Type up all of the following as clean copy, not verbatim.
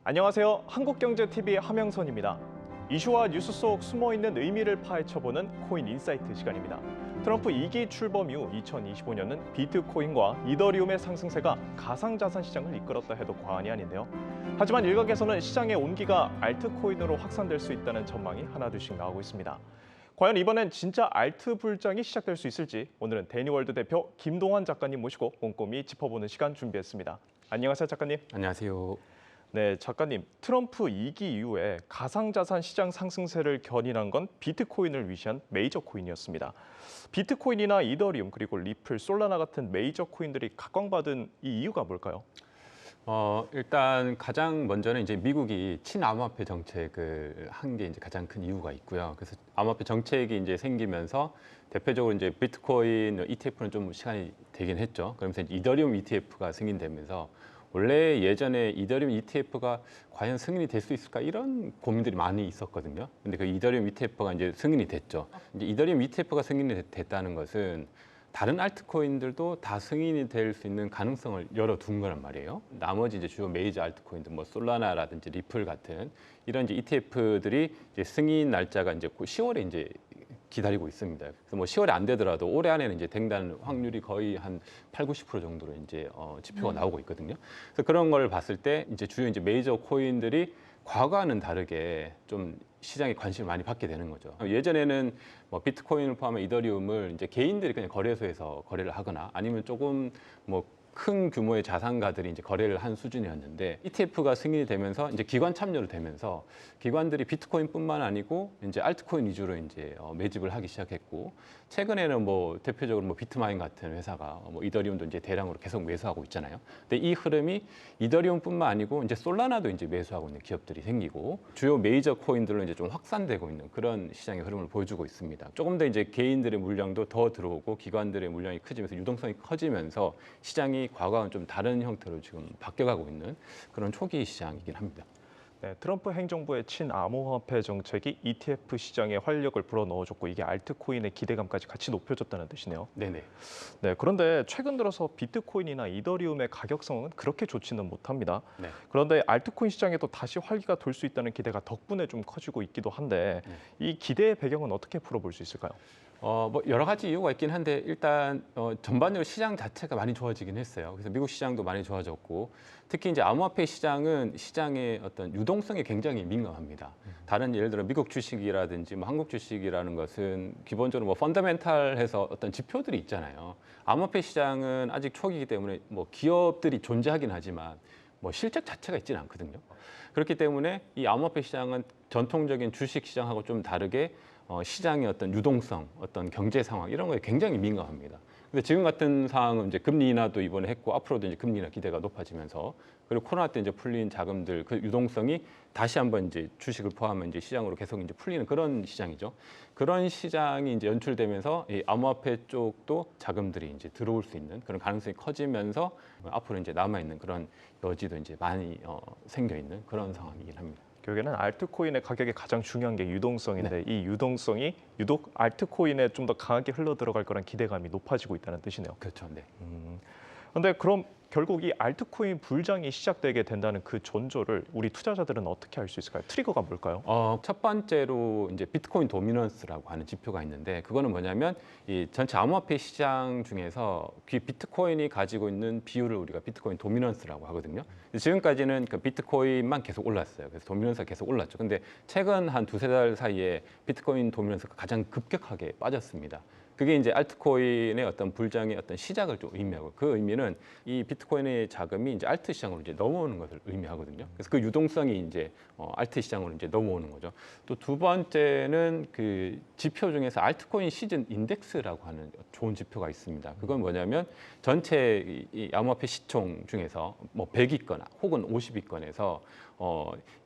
안녕하세요. 한국경제TV 함영선입니다. 이슈와 뉴스 속 숨어있는 의미를 파헤쳐보는 코인 인사이트 시간입니다. 트럼프 2기 출범 이후 2025년은 비트코인과 이더리움의 상승세가 가상자산 시장을 이끌었다 해도 과언이 아닌데요. 하지만 일각에서는 시장의 온기가 알트코인으로 확산될 수 있다는 전망이 하나둘씩 나오고 있습니다. 과연 이번엔 진짜 알트 불장이 시작될 수 있을지 오늘은 데니월드 대표 김동환 작가님 모시고 꼼꼼히 짚어보는 시간 준비했습니다. 안녕하세요, 작가님. 안녕하세요. 네, 작가님. 트럼프 2기 이후에 가상자산 시장 상승세를 견인한 건 비트코인을 위시한 메이저 코인이었습니다. 비트코인이나 이더리움 그리고 리플, 솔라나 같은 메이저 코인들이 각광받은 이 이유가 뭘까요? 일단 가장 먼저는 이제 미국이 친암호화폐 정책을 한 게 이제 가장 큰 이유가 있고요. 그래서 암호화폐 정책이 이제 생기면서 대표적으로 이제 비트코인 ETF는 좀 시간이 되긴 했죠. 그러면서 이제 이더리움 ETF가 승인되면서 원래 예전에 이더리움 ETF가 과연 승인이 될 수 있을까 이런 고민들이 많이 있었거든요. 근데 그 이더리움 ETF가 이제 승인이 됐죠. 이제 이더리움 ETF가 승인이 됐다는 것은 다른 알트코인들도 다 승인이 될 수 있는 가능성을 열어둔 거란 말이에요. 나머지 이제 주요 메이저 알트코인들, 뭐 솔라나라든지 리플 같은 이런 이제 ETF들이 이제 승인 날짜가 이제 10월에 이제 기다리고 있습니다. 그래서 뭐 10월에 안 되더라도 올해 안에는 이제 된다는 확률이 거의 한 8, 90% 정도로 이제 지표가 나오고 있거든요. 그래서 그런 걸 봤을 때 이제 주요 이제 메이저 코인들이 과거와는 다르게 좀 시장에 관심을 많이 받게 되는 거죠. 예전에는 뭐 비트코인을 포함한 이더리움을 이제 개인들이 그냥 거래소에서 거래를 하거나 아니면 조금 뭐 큰 규모의 자산가들이 이제 거래를 한 수준이었는데 ETF가 승인이 되면서 이제 기관 참여를 되면서 기관들이 비트코인뿐만 아니고 이제 알트코인 위주로 이제 매집을 하기 시작했고 최근에는 뭐 대표적으로 뭐 비트마인 같은 회사가 뭐 이더리움도 이제 대량으로 계속 매수하고 있잖아요. 근데 이 흐름이 이더리움뿐만 아니고 이제 솔라나도 이제 매수하고 있는 기업들이 생기고 주요 메이저 코인들로 이제 좀 확산되고 있는 그런 시장의 흐름을 보여주고 있습니다. 조금 더 이제 개인들의 물량도 더 들어오고 기관들의 물량이 커지면서 유동성이 커지면서 시장이 과거와는 좀 다른 형태로 지금 바뀌어가고 있는 그런 초기 시장이긴 합니다. 네, 트럼프 행정부의 친암호화폐 정책이 ETF 시장에 활력을 불어넣어줬고 이게 알트코인의 기대감까지 같이 높여줬다는 뜻이네요. 네네. 네, 그런데 최근 들어서 비트코인이나 이더리움의 가격성은 그렇게 좋지는 못합니다. 네. 그런데 알트코인 시장에도 다시 활기가 돌 수 있다는 기대가 덕분에 좀 커지고 있기도 한데 이 기대의 배경은 어떻게 풀어볼 수 있을까요? 뭐 여러 가지 이유가 있긴 한데 일단 전반적으로 시장 자체가 많이 좋아지긴 했어요. 그래서 미국 시장도 많이 좋아졌고 특히 이제 암호화폐 시장은 시장의 어떤 유동성에 굉장히 민감합니다. 다른 예를 들어 미국 주식이라든지 뭐 한국 주식이라는 것은 기본적으로 뭐 펀더멘탈해서 어떤 지표들이 있잖아요. 암호화폐 시장은 아직 초기이기 때문에 뭐 기업들이 존재하긴 하지만 뭐 실적 자체가 있지는 않거든요. 그렇기 때문에 이 암호화폐 시장은 전통적인 주식 시장하고 좀 다르게 시장의 어떤 유동성, 어떤 경제 상황 이런 거에 굉장히 민감합니다. 근데 지금 같은 상황은 이제 금리 인하도 이번에 했고 앞으로도 이제 금리 인하 기대가 높아지면서 그리고 코로나 때 이제 풀린 자금들 그 유동성이 다시 한번 이제 주식을 포함한 이제 시장으로 계속 이제 풀리는 그런 시장이죠. 그런 시장이 이제 연출되면서 이 암호화폐 쪽도 자금들이 이제 들어올 수 있는 그런 가능성이 커지면서 앞으로 이제 남아 있는 그런 여지도 이제 많이 생겨 있는 그런 상황이긴 합니다. 결국에는 알트코인의 가격이 가장 중요한 게 유동성인데 네. 이 유동성이 유독 알트코인에 좀 더 강하게 흘러 들어갈 거란 기대감이 높아지고 있다는 뜻이네요. 그렇죠. 네. 그런데 그럼 결국 이 알트코인 불장이 시작되게 된다는 그 전조를 우리 투자자들은 어떻게 알 수 있을까요? 트리거가 뭘까요? 첫 번째로 이제 비트코인 도미넌스라고 하는 지표가 있는데 그거는 뭐냐면 이 전체 암호화폐 시장 중에서 비트코인이 가지고 있는 비율을 우리가 비트코인 도미넌스라고 하거든요. 지금까지는 그 비트코인만 계속 올랐어요. 그래서 도미넌스가 계속 올랐죠. 근데 최근 한 두세 달 사이에 비트코인 도미넌스가 가장 급격하게 빠졌습니다. 그게 이제 알트코인의 어떤 불장의 어떤 시작을 좀 의미하고 그 의미는 이 비트코인의 자금이 이제 알트 시장으로 이제 넘어오는 것을 의미하거든요. 그래서 그 유동성이 이제 알트 시장으로 이제 넘어오는 거죠. 또 두 번째는 그 지표 중에서 알트코인 시즌 인덱스라고 하는 좋은 지표가 있습니다. 그건 뭐냐면 전체 이 암호화폐 시총 중에서 뭐 100위권 혹은 50위권에서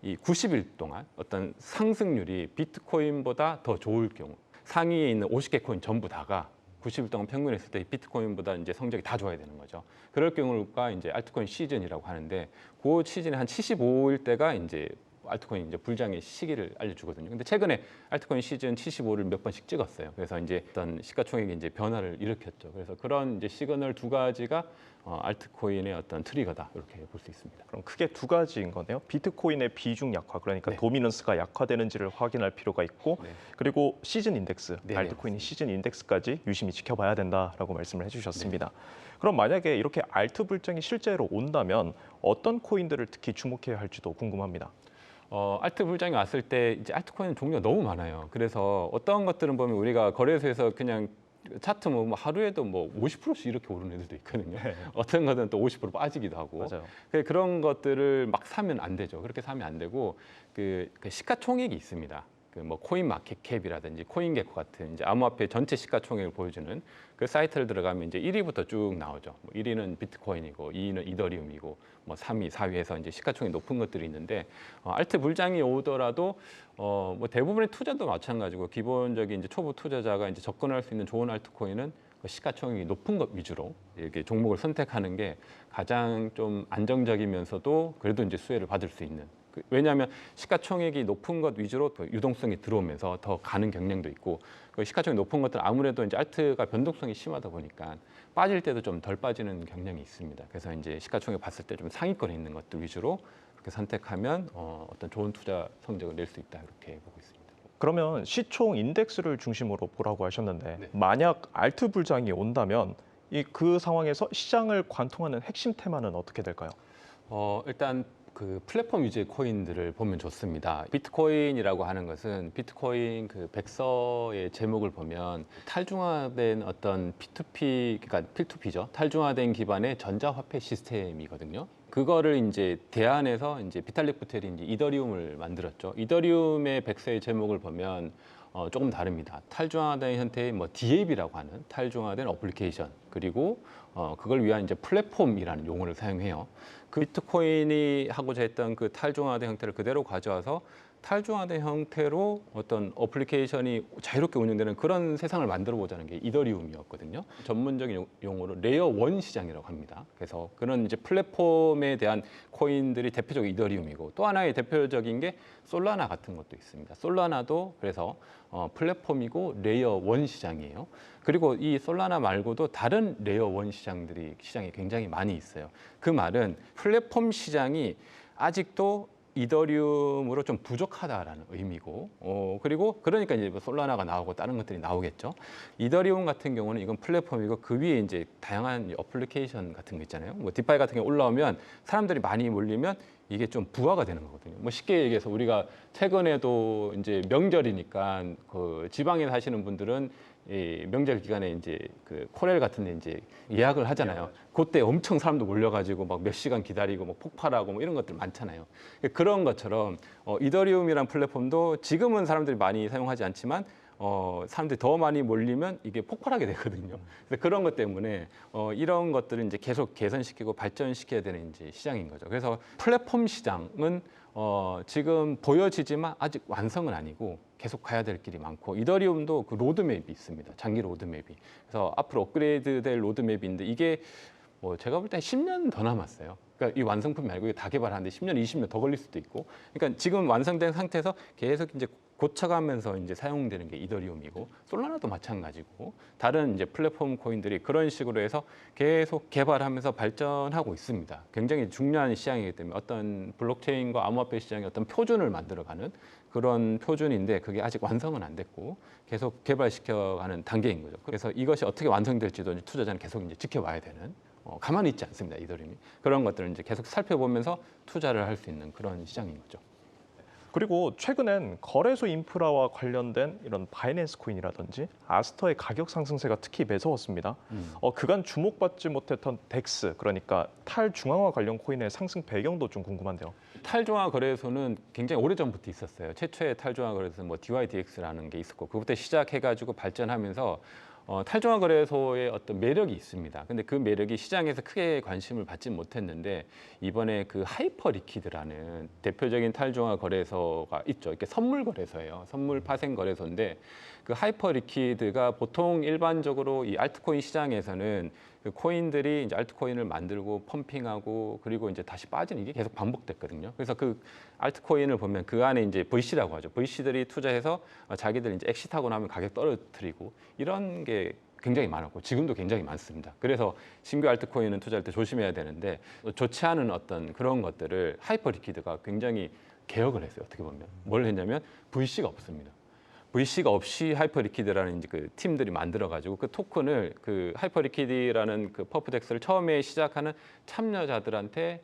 이 90일 동안 어떤 상승률이 비트코인보다 더 좋을 경우 상위에 있는 50개 코인 전부 다가 90일 동안 평균했을 때 비트코인보다 이제 성적이 다 좋아야 되는 거죠. 그럴 경우가 이제 알트코인 시즌이라고 하는데 그 시즌에 한 75일 때가 이제 알트코인 이제 불장의 시기를 알려주거든요. 근데 최근에 알트코인 시즌 75를 몇 번씩 찍었어요. 그래서 이제 어떤 시가총액이 이제 변화를 일으켰죠. 그래서 그런 이제 시그널 두 가지가 알트코인의 어떤 트리거다 이렇게 볼 수 있습니다. 그럼 크게 두 가지인 거네요. 비트코인의 비중 약화, 그러니까 네. 도미넌스가 약화되는지를 확인할 필요가 있고, 네. 그리고 시즌 인덱스, 네, 알트코인이 시즌 인덱스까지 유심히 지켜봐야 된다라고 말씀을 해주셨습니다. 그럼 만약에 이렇게 알트 불장이 실제로 온다면 어떤 코인들을 특히 주목해야 할지도 궁금합니다. 알트 불장이 왔을 때 이제 알트코인 종류가 너무 많아요. 그래서 어떤 것들은 보면 우리가 거래소에서 그냥 차트 뭐 하루에도 뭐 50%씩 이렇게 오르는 애들도 있거든요. 어떤 것은 또 50% 빠지기도 하고. 맞아요. 그런 것들을 막 사면 안 되죠. 그렇게 사면 안 되고 그 시가총액이 있습니다. 그 뭐 코인 마켓캡이라든지 코인게코 같은 이제 암호화폐 전체 시가총액을 보여주는 그 사이트를 들어가면 이제 1위부터 쭉 나오죠. 뭐 1위는 비트코인이고 2위는 이더리움이고 뭐 3위, 4위에서 이제 시가총액 높은 것들이 있는데 알트 불장이 오더라도 뭐 대부분의 투자도 마찬가지고 기본적인 이제 초보 투자자가 이제 접근할 수 있는 좋은 알트코인은 시가총액이 높은 것 위주로 이렇게 종목을 선택하는 게 가장 좀 안정적이면서도 그래도 이제 수혜를 받을 수 있는. 왜냐하면 시가총액이 높은 것 위주로 더 유동성이 들어오면서 더 가는 경향도 있고 시가총액이 높은 것들 아무래도 이제 알트가 변동성이 심하다 보니까 빠질 때도 좀 덜 빠지는 경향이 있습니다. 그래서 이제 시가총액 봤을 때 좀 상위권에 있는 것들 위주로 그렇게 선택하면 어떤 좋은 투자 성적을 낼 수 있다 이렇게 보고 있습니다. 그러면 시총 인덱스를 중심으로 보라고 하셨는데 네. 만약 알트 불장이 온다면 그 상황에서 시장을 관통하는 핵심 테마는 어떻게 될까요? 일단 그 플랫폼 위주의 코인들을 보면 좋습니다. 비트코인이라고 하는 것은 비트코인 그 백서의 제목을 보면 탈중화된 어떤 P2P, 그러니까 P2P죠. 탈중화된 기반의 전자화폐 시스템이거든요. 그거를 이제 대안해서 이제 비탈릭 부텔이 이제 이더리움을 만들었죠. 이더리움의 백서의 제목을 보면 조금 다릅니다. 탈중화된 형태의 뭐 DAB라고 하는 탈중화된 어플리케이션 그리고 그걸 위한 이제 플랫폼이라는 용어를 사용해요. 그 비트코인이 하고자 했던 그 탈중화된 형태를 그대로 가져와서 탈중화된 형태로 어떤 어플리케이션이 자유롭게 운영되는 그런 세상을 만들어 보자는 게 이더리움이었거든요. 전문적인 용어로 레이어 1 시장이라고 합니다. 그래서 그런 이제 플랫폼에 대한 코인들이 대표적으로 이더리움이고 또 하나의 대표적인 게 솔라나 같은 것도 있습니다. 솔라나도 그래서 플랫폼이고 레이어 1 시장이에요. 그리고 이 솔라나 말고도 다른 레이어 1 시장이 굉장히 많이 있어요. 그 말은 플랫폼 시장이 아직도 이더리움으로 좀 부족하다라는 의미고, 그리고 그러니까 이제 뭐 솔라나가 나오고 다른 것들이 나오겠죠. 이더리움 같은 경우는 이건 플랫폼이고 그 위에 이제 다양한 어플리케이션 같은 거 있잖아요. 뭐 디파이 같은 게 올라오면 사람들이 많이 몰리면 이게 좀 부하가 되는 거거든요. 뭐 쉽게 얘기해서 우리가 최근에도 이제 명절이니까 그 지방에 사시는 분들은 이 명절 기간에 이제 그 코렐 같은 데 이제 예약을 하잖아요. 그때 엄청 사람도 몰려가지고 막 몇 시간 기다리고 막 폭발하고 뭐 이런 것들 많잖아요. 그런 것처럼 이더리움이란 플랫폼도 지금은 사람들이 많이 사용하지 않지만 사람들이 더 많이 몰리면 이게 폭발하게 되거든요. 그래서 그런 것 때문에 이런 것들을 이제 계속 개선시키고 발전시켜야 되는 이제 시장인 거죠. 그래서 플랫폼 시장은 지금 보여지지만 아직 완성은 아니고 계속 가야 될 길이 많고 이더리움도 그 로드맵이 있습니다. 장기 로드맵이. 그래서 앞으로 업그레이드 될 로드맵인데 이게 뭐 제가 볼 때 10년 더 남았어요. 그러니까 이 완성품 말고 이게 다 개발하는데 10년, 20년 더 걸릴 수도 있고. 그러니까 지금 완성된 상태에서 계속 이제 고쳐가면서 이제 사용되는 게 이더리움이고 솔라나도 마찬가지고 다른 이제 플랫폼 코인들이 그런 식으로 해서 계속 개발하면서 발전하고 있습니다. 굉장히 중요한 시장이기 때문에 어떤 블록체인과 암호화폐 시장의 어떤 표준을 만들어가는 그런 표준인데 그게 아직 완성은 안 됐고 계속 개발시켜가는 단계인 거죠. 그래서 이것이 어떻게 완성될지도 이제 투자자는 계속 이제 지켜봐야 되는. 가만히 있지 않습니다. 이더리움이 그런 것들을 이제 계속 살펴보면서 투자를 할 수 있는 그런 시장인 거죠. 그리고 최근엔 거래소 인프라와 관련된 이런 바이낸스 코인이라든지 아스터의 가격 상승세가 특히 매서웠습니다. 그간 주목받지 못했던 덱스, 그러니까 탈중앙화 관련 코인의 상승 배경도 좀 궁금한데요. 탈중앙화 거래소는 굉장히 오래전부터 있었어요. 최초의 탈중앙화 거래소는 뭐 DYDX라는 게 있었고 그부터 시작해가지고 발전하면서 탈중앙화 거래소의 어떤 매력이 있습니다. 근데 그 매력이 시장에서 크게 관심을 받지 못했는데 이번에 그 하이퍼 리퀴드라는 대표적인 탈중앙화 거래소가 있죠. 이게 선물 거래소예요. 선물 파생 거래소인데 그 하이퍼 리퀴드가 보통 일반적으로 이 알트코인 시장에서는 그 코인들이 이제 알트코인을 만들고 펌핑하고 그리고 이제 다시 빠지는 이게 계속 반복됐거든요. 그래서 그 알트코인을 보면 그 안에 이제 VC라고 하죠. VC들이 투자해서 자기들 이제 엑시트하고 나면 가격 떨어뜨리고 이런 게 굉장히 많았고 지금도 굉장히 많습니다. 그래서 신규 알트코인은 투자할 때 조심해야 되는데 좋지 않은 어떤 그런 것들을 하이퍼 리퀴드가 굉장히 개혁을 했어요. 어떻게 보면 뭘 했냐면 VC가 없습니다. VC가 없이 하이퍼 리퀴드라는 이제 그 팀들이 만들어 가지고 그 토큰을 그 하이퍼 리퀴드라는 그 퍼프덱스를 처음에 시작하는 참여자들한테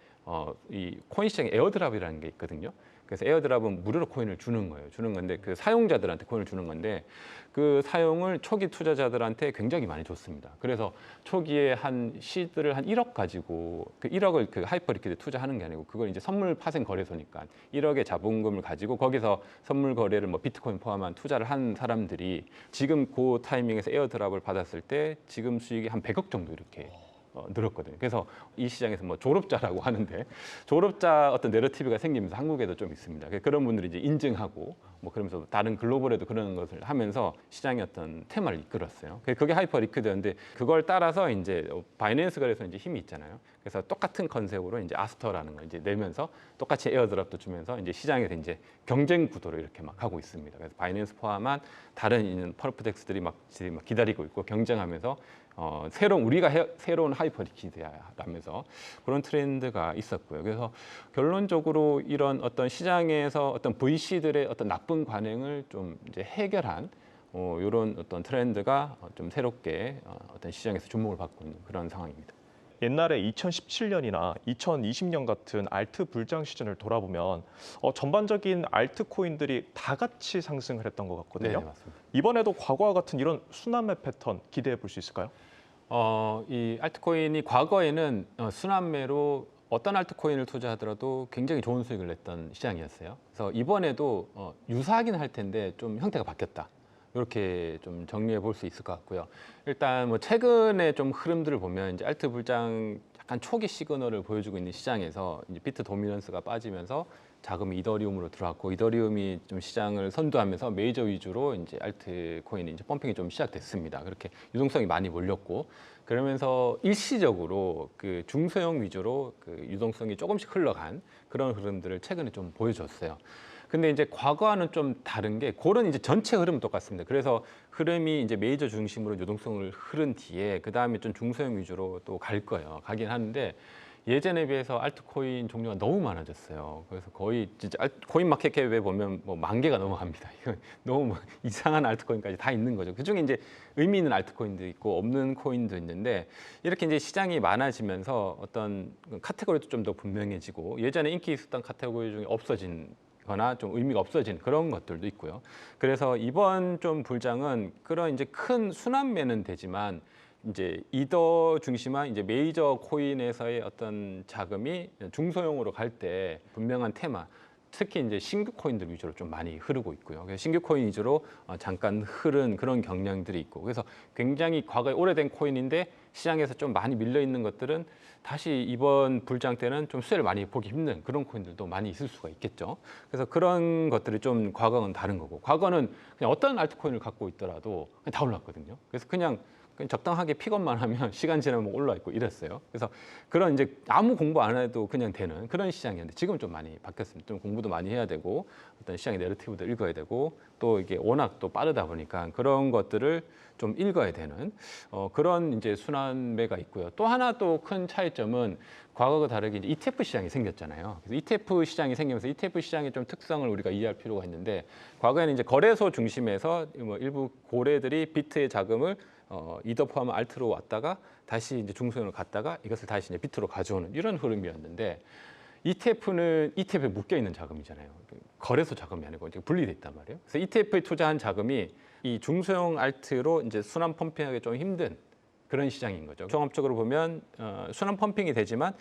이 코인 시장에 에어드랍이라는 게 있거든요. 그래서 에어드랍은 무료로 코인을 주는 거예요. 주는 건데 그 사용자들한테 코인을 주는 건데 그 사용을 초기 투자자들한테 굉장히 많이 줬습니다. 그래서 초기에 한 시드를 한 1억 가지고 그 1억을 그 하이퍼 리퀴드 투자하는 게 아니고 그걸 이제 선물 파생 거래소니까 1억의 자본금을 가지고 거기서 선물 거래를 뭐 비트코인 포함한 투자를 한 사람들이 지금 그 타이밍에서 에어드랍을 받았을 때 지금 수익이 한 100억 정도 이렇게 늘었거든요. 그래서 이 시장에서 뭐 졸업자라고 하는데 졸업자 어떤 내러티브가 생기면서 한국에도 좀 있습니다. 그런 분들이 이제 인증하고 뭐 그러면서 다른 글로벌에도 그런 것을 하면서 시장의 어떤 테마를 이끌었어요. 그게 하이퍼 리퀴드였는데 그걸 따라서 이제 바이낸스 거래소 이제 힘이 있잖아요. 그래서 똑같은 컨셉으로 이제 아스터라는 걸 이제 내면서 똑같이 에어드랍도 주면서 이제 시장에서 이제 경쟁 구도로 이렇게 막 하고 있습니다. 그래서 바이낸스 포함한 다른 퍼프덱스들이 막 기다리고 있고 경쟁하면서 우리가 새로운 하이퍼 리퀴드야라면서 그런 트렌드가 있었고요. 그래서 결론적으로 이런 어떤 시장에서 어떤 VC들의 어떤 나쁜 관행을 좀 이제 해결한 이런 어떤 트렌드가 좀 새롭게 어떤 시장에서 주목을 받고 있는 그런 상황입니다. 옛날에 2017년이나 2020년 같은 알트 불장 시즌을 돌아보면 전반적인 알트 코인들이 다 같이 상승을 했던 것 같거든요. 네, 맞습니다. 이번에도 과거와 같은 이런 순환매 패턴 기대해 볼 수 있을까요? 이 알트코인이 과거에는 순환매로 어떤 알트코인을 투자하더라도 굉장히 좋은 수익을 냈던 시장이었어요. 그래서 이번에도 유사하긴 할 텐데 좀 형태가 바뀌었다. 이렇게 좀 정리해 볼 수 있을 것 같고요. 일단 뭐 최근에 좀 흐름들을 보면 이제 알트 불장 약간 초기 시그널을 보여주고 있는 시장에서 이제 비트 도미넌스가 빠지면서 자금이 이더리움으로 들어왔고 이더리움이 좀 시장을 선도하면서 메이저 위주로 이제 알트 코인이 이제 펌핑이 좀 시작됐습니다. 그렇게 유동성이 많이 몰렸고 그러면서 일시적으로 그 중소형 위주로 그 유동성이 조금씩 흘러간 그런 흐름들을 최근에 좀 보여줬어요. 근데 이제 과거와는 좀 다른 게 그런 이제 전체 흐름은 똑같습니다. 그래서 흐름이 이제 메이저 중심으로 유동성을 흐른 뒤에 그 다음에 좀 중소형 위주로 또 갈 거예요. 가긴 하는데 예전에 비해서 알트코인 종류가 너무 많아졌어요. 그래서 거의 진짜 코인 마켓캡에 보면 뭐 10,000개가 넘어갑니다. 이거 너무 뭐 이상한 알트코인까지 다 있는 거죠. 그중에 이제 의미 있는 알트코인도 있고 없는 코인도 있는데 이렇게 이제 시장이 많아지면서 어떤 카테고리도 좀 더 분명해지고 예전에 인기 있었던 카테고리 중에 없어진 거나 좀 의미가 없어진 그런 것들도 있고요. 그래서 이번 좀 불장은 그런 이제 큰 순환매는 되지만 이제 이더 중심한 이제 메이저 코인에서의 어떤 자금이 중소형으로 갈 때 분명한 테마, 특히 이제 신규 코인들 위주로 좀 많이 흐르고 있고요. 그래서 신규 코인 위주로 잠깐 흐른 그런 경향들이 있고, 그래서 굉장히 과거에 오래된 코인인데 시장에서 좀 많이 밀려 있는 것들은 다시 이번 불장 때는 좀 수혜를 많이 보기 힘든 그런 코인들도 많이 있을 수가 있겠죠. 그래서 그런 것들이 좀 과거는 다른 거고, 과거는 그냥 어떤 알트코인을 갖고 있더라도 그냥 다 올랐거든요. 그래서 그냥 적당하게 픽업만 하면 시간 지나면 올라 있고 이랬어요. 그래서 그런 이제 아무 공부 안 해도 그냥 되는 그런 시장이었는데 지금 좀 많이 바뀌었습니다. 좀 공부도 많이 해야 되고 어떤 시장의 내러티브도 읽어야 되고 또 이게 워낙 또 빠르다 보니까 그런 것들을 좀 읽어야 되는 그런 이제 순환매가 있고요. 또 하나 또 큰 차이점은 과거와 다르게 이제 ETF 시장이 생겼잖아요. 그래서 ETF 시장이 생기면서 ETF 시장의 좀 특성을 우리가 이해할 필요가 있는데 과거에는 이제 거래소 중심에서 뭐 일부 고래들이 비트의 자금을 이더 포함한 알트로 왔다가 다시 이제 중소형으로 갔다가 이것을 다시 이제 비트로 가져오는 이런 흐름이었는데 ETF는 ETF에 묶여 있는 자금이잖아요. 거래소 자금이 아니고 이제 분리돼 있단 말이에요. 그래서 ETF에 투자한 자금이 이 중소형 알트로 이제 순환 펌핑하기 좀 힘든 그런 시장인 거죠. 종합적으로 보면 순환 펌핑이 되지만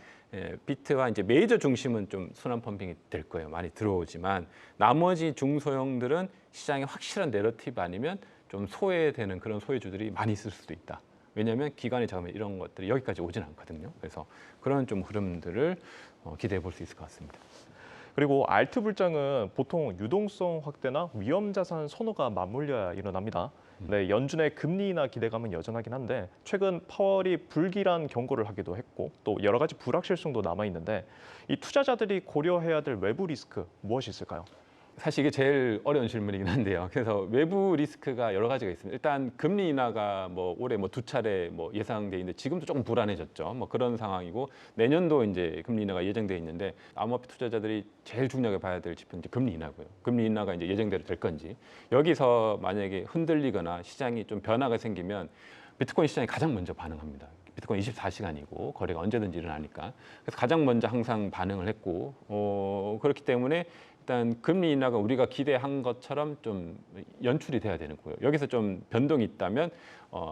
비트와 이제 메이저 중심은 좀 순환 펌핑이 될 거예요. 많이 들어오지만 나머지 중소형들은 시장에 확실한 내러티브 아니면 좀 소외되는 그런 소외주들이 많이 있을 수도 있다. 왜냐하면 기관의 자금 이런 것들이 여기까지 오진 않거든요. 그래서 그런 좀 흐름들을 기대해 볼 수 있을 것 같습니다. 그리고 알트 불장은 보통 유동성 확대나 위험 자산 선호가 맞물려야 일어납니다. 네, 연준의 금리 인하 기대감은 여전하긴 한데 최근 파월이 불길한 경고를 하기도 했고 또 여러 가지 불확실성도 남아 있는데 이 투자자들이 고려해야 될 외부 리스크 무엇이 있을까요? 사실 이게 제일 어려운 질문이긴 한데요. 그래서 외부 리스크가 여러 가지가 있습니다. 일단 금리 인하가 뭐 올해 뭐 2차례 뭐 예상돼 있는데 지금도 조금 불안해졌죠. 뭐 그런 상황이고 내년도 이제 금리 인하가 예정돼 있는데 암호화폐 투자자들이 제일 중요하게 봐야 될 지표는 이제 금리 인하고요. 금리 인하가 이제 예정대로 될 건지 여기서 만약에 흔들리거나 시장이 좀 변화가 생기면 비트코인 시장이 가장 먼저 반응합니다. 비트코인 24시간이고 거래가 언제든지 일어나니까 그래서 가장 먼저 항상 반응을 했고 그렇기 때문에 일단 금리 인하가 우리가 기대한 것처럼 좀 연출이 돼야 되는 거예요. 여기서 좀 변동이 있다면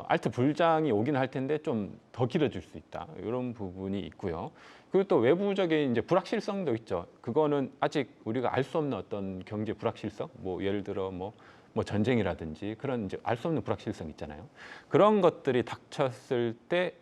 알트 불장이 오긴 할 텐데 좀 더 길어질 수 있다. 이런 부분이 있고요. 그리고 또 외부적인 이제 불확실성도 있죠. 그거는 아직 우리가 알 수 없는 어떤 경제 불확실성, 뭐 예를 들어 뭐 전쟁이라든지 그런 이제 알 수 없는 불확실성 있잖아요. 그런 것들이 닥쳤을 때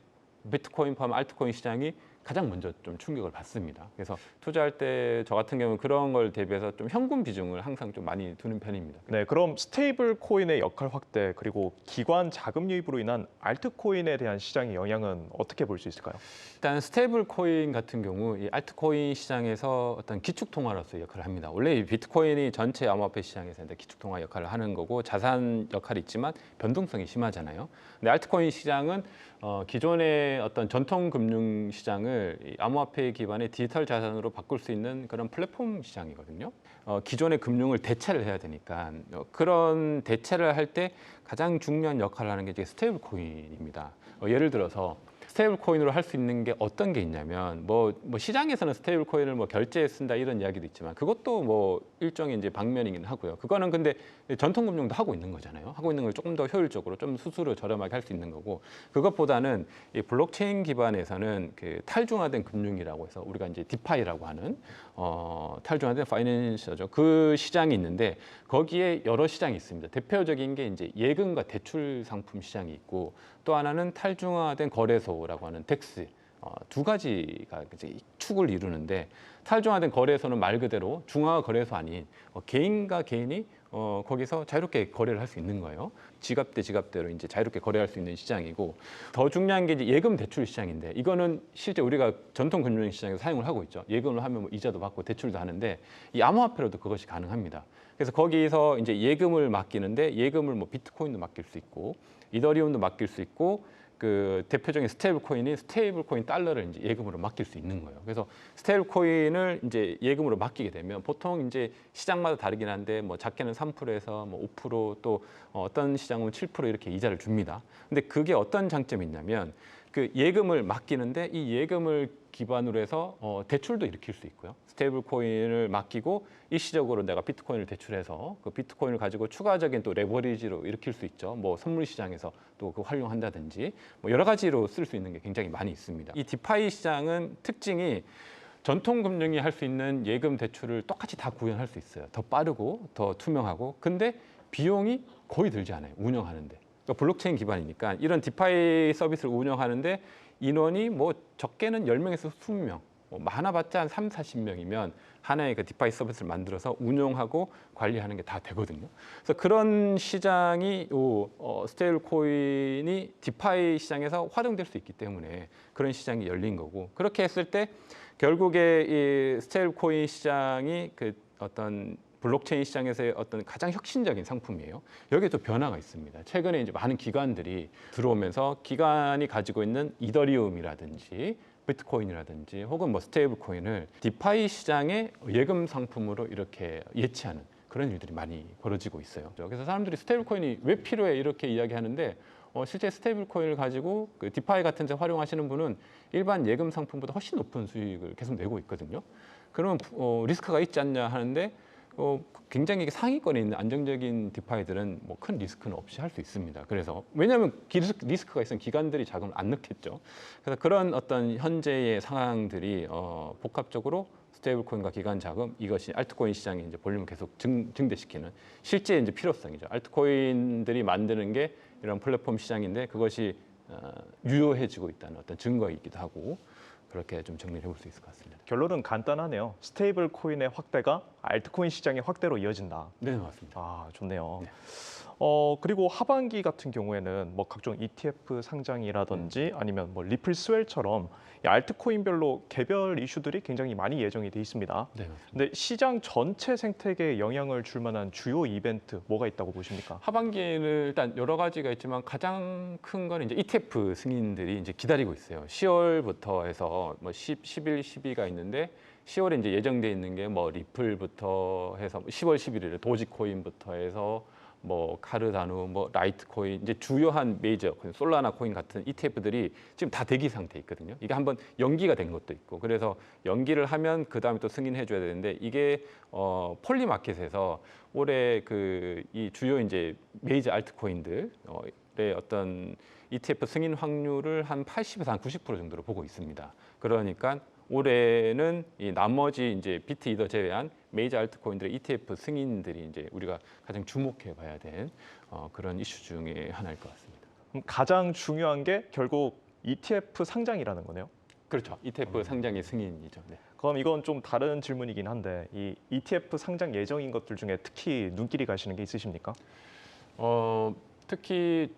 비트코인 포함 알트코인 시장이 가장 먼저 좀 충격을 받습니다. 그래서 투자할 때 저 같은 경우는 그런 걸 대비해서 좀 현금 비중을 항상 좀 많이 두는 편입니다. 네, 그럼 스테이블 코인의 역할 확대 그리고 기관 자금 유입으로 인한 알트코인에 대한 시장의 영향은 어떻게 볼 수 있을까요? 일단 스테이블 코인 같은 경우 이 알트코인 시장에서 어떤 기축 통화로서의 역할을 합니다. 원래 이 비트코인이 전체 암호화폐 시장에서 기축 통화 역할을 하는 거고 자산 역할이 있지만 변동성이 심하잖아요. 근데 알트코인 시장은 기존의 어떤 전통 금융 시장을 이 암호화폐 기반의 디지털 자산으로 바꿀 수 있는 그런 플랫폼 시장이거든요. 기존의 금융을 대체를 해야 되니까 그런 대체를 할 때 가장 중요한 역할을 하는 게 이제 스테이블 코인입니다. 예를 들어서 스테이블 코인으로 할 수 있는 게 어떤 게 있냐면 뭐 시장에서는 스테이블 코인을 뭐 결제에 쓴다 이런 이야기도 있지만 그것도 뭐 일종의 이제 방면이긴 하고요. 그거는 근데 전통 금융도 하고 있는 거잖아요. 하고 있는 걸 조금 더 효율적으로 좀 수수료 저렴하게 할 수 있는 거고 그것보다는 이 블록체인 기반에서는 그 탈중화된 금융이라고 해서 우리가 이제 디파이라고 하는 탈중화된 파이낸셜죠. 그 시장이 있는데 거기에 여러 시장이 있습니다. 대표적인 게 이제 예금과 대출 상품 시장이 있고 또 하나는 탈중화된 거래소라고 하는 덱스 두 가지가 이제 축을 이루는데 탈중화된 거래소는 말 그대로 중화 거래소 아닌 개인과 개인이 거기서 자유롭게 거래를 할 수 있는 거예요. 지갑 대 지갑대로 이제 자유롭게 거래할 수 있는 시장이고 더 중요한 게 이제 예금 대출 시장인데 이거는 실제 우리가 전통 금융 시장에서 사용을 하고 있죠. 예금을 하면 뭐 이자도 받고 대출도 하는데 이 암호화폐로도 그것이 가능합니다. 그래서 거기서 이제 예금을 맡기는데 예금을 뭐 비트코인도 맡길 수 있고 이더리움도 맡길 수 있고 그 대표적인 스테이블 코인이 스테이블 코인 달러를 이제 예금으로 맡길 수 있는 거예요. 그래서 스테이블 코인을 이제 예금으로 맡기게 되면 보통 이제 시장마다 다르긴 한데 뭐 작게는 3%에서 뭐 5%또 어떤 시장은 7% 이렇게 이자를 줍니다. 근데 그게 어떤 장점이 있냐면 그 예금을 맡기는데 이 예금을 기반으로 해서 대출도 일으킬 수 있고요. 스테이블 코인을 맡기고 일시적으로 내가 비트코인을 대출해서 그 비트코인을 가지고 추가적인 또 레버리지로 일으킬 수 있죠. 뭐 선물 시장에서 또 그 활용한다든지 뭐 여러 가지로 쓸 수 있는 게 굉장히 많이 있습니다. 이 디파이 시장은 특징이 전통 금융이 할 수 있는 예금 대출을 똑같이 다 구현할 수 있어요. 더 빠르고 더 투명하고 근데 비용이 거의 들지 않아요. 운영하는데. 그러니까 블록체인 기반이니까 이런 디파이 서비스를 운영하는데 인원이 뭐 적게는 10명에서 20명, 뭐 많아봤자 한 3, 40명이면 하나의 그 디파이 서비스를 만들어서 운영하고 관리하는 게 다 되거든요. 그래서 그런 시장이 스테이블 코인이 디파이 시장에서 활용될 수 있기 때문에 그런 시장이 열린 거고 그렇게 했을 때 결국에 이 스테이블 코인 시장이 그 어떤 블록체인 시장에서의 어떤 가장 혁신적인 상품이에요. 여기에 또 변화가 있습니다. 최근에 이제 많은 기관들이 들어오면서 기관이 가지고 있는 이더리움이라든지 비트코인이라든지 혹은 뭐 스테이블 코인을 디파이 시장의 예금 상품으로 이렇게 예치하는 그런 일들이 많이 벌어지고 있어요. 그래서 사람들이 스테이블 코인이 왜 필요해 이렇게 이야기하는데 실제 스테이블 코인을 가지고 그 디파이 같은 데 활용하시는 분은 일반 예금 상품보다 훨씬 높은 수익을 계속 내고 있거든요. 그러면 리스크가 있지 않냐 하는데 굉장히 상위권에 있는 안정적인 디파이들은 뭐 큰 리스크는 없이 할 수 있습니다. 그래서 왜냐하면 리스크가 있으면 기관들이 자금을 안 넣겠죠. 그래서 그런 어떤 현재의 상황들이 복합적으로 스테이블 코인과 기관 자금 이것이 알트코인 시장의 이제 볼륨을 계속 증대시키는 실제 이제 필요성이죠. 알트코인들이 만드는 게 이런 플랫폼 시장인데 그것이 유효해지고 있다는 어떤 증거이기도 하고 그렇게 좀 정리를 해볼 수 있을 것 같습니다. 결론은 간단하네요. 스테이블 코인의 확대가 알트코인 시장의 확대로 이어진다. 네, 맞습니다. 아, 좋네요. 네. 그리고 하반기 같은 경우에는 뭐 각종 ETF 상장이라든지 아니면 뭐 리플 스웰처럼 이 알트코인별로 개별 이슈들이 굉장히 많이 예정이 돼 있습니다. 네, 맞습니다. 근데 시장 전체 생태계에 영향을 줄 만한 주요 이벤트 뭐가 있다고 보십니까? 하반기에는 일단 여러 가지가 있지만 가장 큰 거는 이제 ETF 승인들이 이제 기다리고 있어요. 10월부터 해서 뭐 10일, 12가 있는데 10월에 이제 예정돼 있는 게 뭐 리플부터 해서 10월 11일에 도지코인부터 해서 뭐 카르다누, 뭐 라이트코인, 이제 주요한 메이저 코인, 솔라나 코인 같은 ETF들이 지금 다 대기 상태에 있거든요. 이게 한번 연기가 된 것도 있고, 그래서 연기를 하면 그 다음에 또 승인해줘야 되는데 이게 폴리마켓에서 올해 그 이 주요 이제 메이저 알트코인들의 어떤 ETF 승인 확률을 한 80에서 한 90% 정도로 보고 있습니다. 그러니까 올해는 이 나머지 이제 비트 이더 제외한 메이저 알트코인들의 ETF 승인들이 이제 우리가 가장 주목해봐야 될 그런 이슈 중에 하나일 것 같습니다. 그럼 가장 중요한 게 결국 ETF 상장이라는 거네요. 그렇죠. ETF 상장의 승인이죠. 네. 그럼 이건 좀 다른 질문이긴 한데 이 ETF 상장 예정인 것들 중에 특히 눈길이 가시는 게 있으십니까? 특히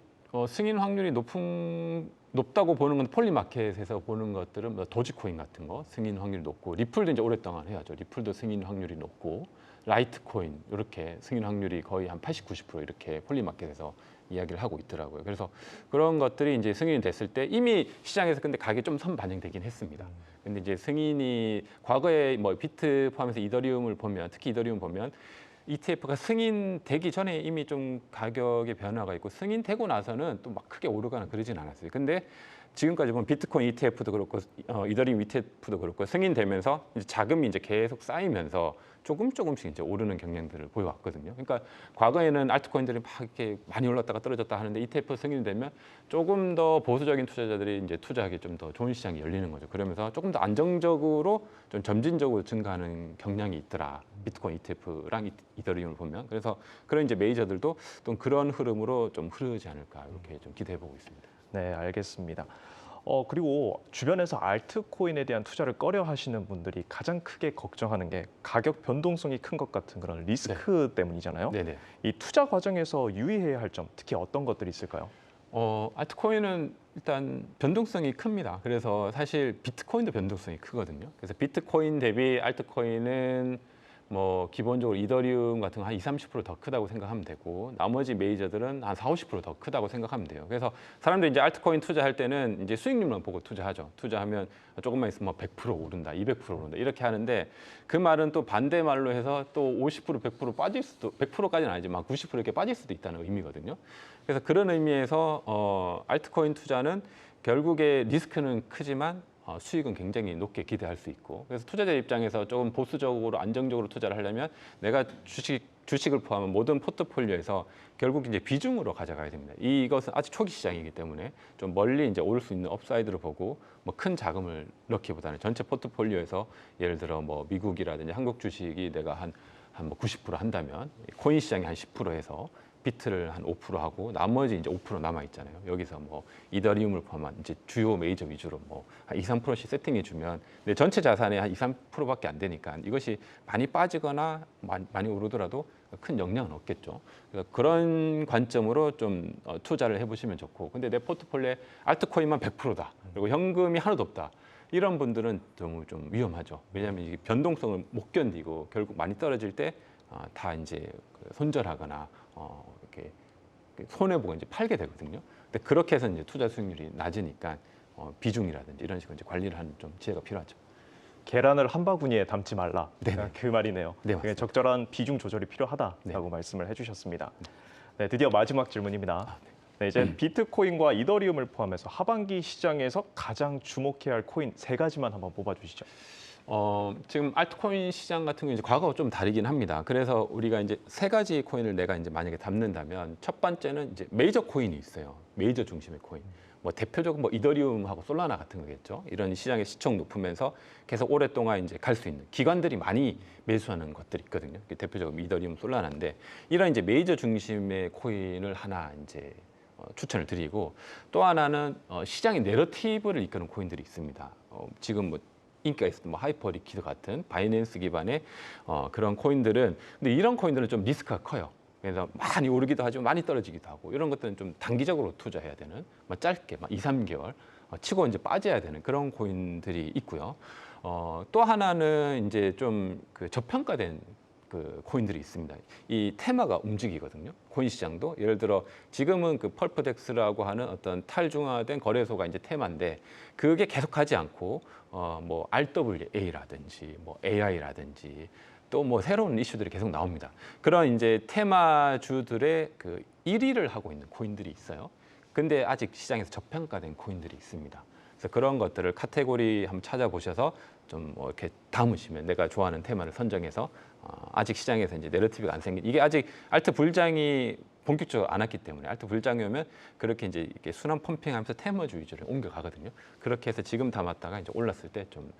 승인 확률이 높다고 보는 건 폴리마켓에서 보는 것들은 뭐 도지코인 같은 거 승인 확률이 높고, 리플도 이제 오랫동안 해야죠. 리플도 승인 확률이 높고, 라이트코인 이렇게 승인 확률이 거의 한 80, 90% 이렇게 폴리마켓에서 이야기를 하고 있더라고요. 그래서 그런 것들이 이제 승인이 됐을 때 이미 시장에서 근데 가격이 좀 선반영되긴 했습니다. 근데 이제 승인이 과거에 뭐 비트 포함해서 이더리움을 보면, 특히 이더리움 보면 ETF가 승인되기 전에 이미 좀 가격의 변화가 있고, 승인되고 나서는 또 막 크게 오르거나 그러진 않았어요. 근데 지금까지 보면 비트코인 ETF도 그렇고 이더리움 ETF도 그렇고 승인되면서 이제 자금이 이제 계속 쌓이면서 조금씩 이제 오르는 경향들을 보여왔거든요. 그러니까 과거에는 알트코인들이 막 이렇게 많이 올랐다가 떨어졌다 하는데 ETF 승인되면 조금 더 보수적인 투자자들이 이제 투자하기 좀 더 좋은 시장이 열리는 거죠. 그러면서 조금 더 안정적으로 좀 점진적으로 증가하는 경향이 있더라. 비트코인 ETF랑 이더리움을 보면. 그래서 그런 이제 메이저들도 또 그런 흐름으로 좀 흐르지 않을까 이렇게 좀 기대해 보고 있습니다. 네, 알겠습니다. 그리고 주변에서 알트코인에 대한 투자를 꺼려 하시는 분들이 가장 크게 걱정하는 게 가격 변동성이 큰 것 같은 그런 리스크 때문이잖아요. 네네. 이 투자 과정에서 유의해야 할 점, 특히 어떤 것들이 있을까요? 알트코인은 일단 변동성이 큽니다. 그래서 사실 비트코인도 변동성이 크거든요. 그래서 비트코인 대비 알트코인은 뭐 기본적으로 이더리움 같은 거 한 20, 30% 더 크다고 생각하면 되고, 나머지 메이저들은 한 40, 50%더 크다고 생각하면 돼요. 그래서 사람들이 이제 알트코인 투자할 때는 이제 수익률만 보고 투자하죠. 투자하면 조금만 있으면 뭐 100% 오른다, 200% 오른다 이렇게 하는데, 그 말은 또 반대 말로 해서 또 50%, 100% 빠질 수도, 100%까지는 아니지만 90% 이렇게 빠질 수도 있다는 의미거든요. 그래서 그런 의미에서 알트코인 투자는 결국에 리스크는 크지만 수익은 굉장히 높게 기대할 수 있고, 그래서 투자자 입장에서 조금 보수적으로 안정적으로 투자를 하려면 내가 주식을 포함한 모든 포트폴리오에서 결국 이제 비중으로 가져가야 됩니다. 이것은 아직 초기 시장이기 때문에 좀 멀리 이제 오를 수 있는 업사이드를 보고 뭐 큰 자금을 넣기보다는 전체 포트폴리오에서 예를 들어 뭐 미국이라든지 한국 주식이 내가 한 뭐 90% 한다면 코인 시장이 한 10% 해서 비트를 한 5% 하고 나머지 이제 5% 남아 있잖아요. 여기서 뭐 이더리움을 포함한 이제 주요 메이저 위주로 뭐 한 2, 3%씩 세팅해 주면 내 전체 자산의 한 2, 3%밖에 안 되니까 이것이 많이 빠지거나 많이 오르더라도 큰 영향은 없겠죠. 그래서 그런 관점으로 좀 투자를 해보시면 좋고, 근데 내 포트폴리오에 알트코인만 100%다. 그리고 현금이 하나도 없다. 이런 분들은 너무 좀 위험하죠. 왜냐하면 이게 변동성을 못 견디고 결국 많이 떨어질 때 다 이제 손절하거나 이렇게 손해 보고 이제 팔게 되거든요. 근데 그렇게 해서 이제 투자 수익률이 낮으니까 비중이라든지 이런 식으로 이제 관리를 하는 좀 지혜가 필요하죠. 계란을 한 바구니에 담지 말라. 네네. 그 말이네요. 네, 맞습니다. 적절한 비중 조절이 필요하다라고 네. 말씀을 해주셨습니다. 네, 드디어 마지막 질문입니다. 네. 네, 이제 비트코인과 이더리움을 포함해서 하반기 시장에서 가장 주목해야 할 코인 세 가지만 한번 뽑아주시죠. 지금 알트코인 시장 같은 경우 이제 과거와 좀 다르긴 합니다. 그래서 우리가 이제 세 가지 코인을 내가 이제 만약에 담는다면 첫 번째는 이제 메이저 코인이 있어요. 메이저 중심의 코인. 뭐 대표적으로 뭐 이더리움하고 솔라나 같은 거겠죠. 이런 시장의 시총 높으면서 계속 오랫동안 이제 갈 수 있는 기관들이 많이 매수하는 것들이 있거든요. 대표적으로 이더리움, 솔라나인데 이런 이제 메이저 중심의 코인을 하나 이제 추천을 드리고 또 하나는 시장의 내러티브를 이끄는 코인들이 있습니다. 지금 뭐 인기가 있었던 뭐 하이퍼 리퀴드 같은 바이낸스 기반의 그런 코인들은 근데 이런 코인들은 좀 리스크가 커요. 그래서 많이 오르기도 하지만 많이 떨어지기도 하고 이런 것들은 좀 단기적으로 투자해야 되는 짧게 2, 3개월 치고 이제 빠져야 되는 그런 코인들이 있고요. 또 하나는 이제 좀 그 저평가된 그 코인들이 있습니다. 이 테마가 움직이거든요. 코인 시장도 예를 들어 지금은 그 펄프덱스라고 하는 어떤 탈중화된 거래소가 이제 테마인데 그게 계속하지 않고 뭐 RWA라든지 뭐 AI라든지 또 뭐 새로운 이슈들이 계속 나옵니다. 그런 이제 테마주들의 그 1위를 하고 있는 코인들이 있어요. 근데 아직 시장에서 저평가된 코인들이 있습니다. 그래서 그런 것들을 카테고리 한번 찾아보셔서 좀 뭐 이렇게 담으시면 내가 좋아하는 테마를 선정해서 아직 시장에서 이제 내러티브가 안 생긴 이게 아직 알트 불장이 본격적으로 안 왔기 때문에 알트 불장이 오면 그렇게 이제 이렇게 순환 펌핑하면서 테마주 위주로 옮겨가거든요. 그렇게 해서 지금 담았다가 이제 올랐을 때 좀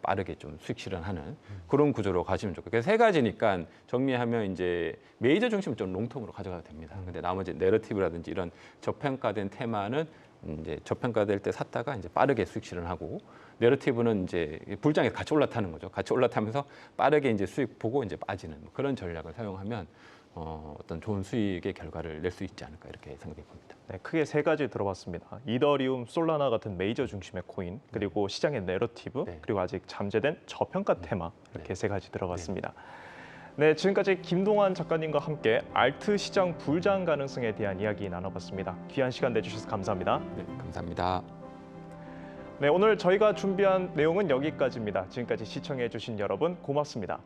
빠르게 좀 수익 실현하는 그런 구조로 가시면 좋고 그래서 세 가지니까 정리하면 이제 메이저 중심은 좀 롱텀으로 가져가도 됩니다. 근데 나머지 내러티브라든지 이런 저평가된 테마는 이제 저평가될 때 샀다가 이제 빠르게 수익 실현하고 내러티브는 이제 불장에서 같이 올라타는 거죠. 같이 올라타면서 빠르게 이제 수익 보고 이제 빠지는 그런 전략을 사용하면 어떤 좋은 수익의 결과를 낼 수 있지 않을까 이렇게 생각해 봅니다. 네, 크게 세 가지 들어봤습니다. 이더리움, 솔라나 같은 메이저 중심의 코인, 그리고 시장의 내러티브, 네. 그리고 아직 잠재된 저평가 테마 이렇게 네. 세 가지 들어봤습니다. 네, 지금까지 김동환 작가님과 함께 알트 시장 불장 가능성에 대한 이야기 나눠봤습니다. 귀한 시간 내주셔서 감사합니다. 네, 감사합니다. 네, 오늘 저희가 준비한 내용은 여기까지입니다. 지금까지 시청해주신 여러분 고맙습니다.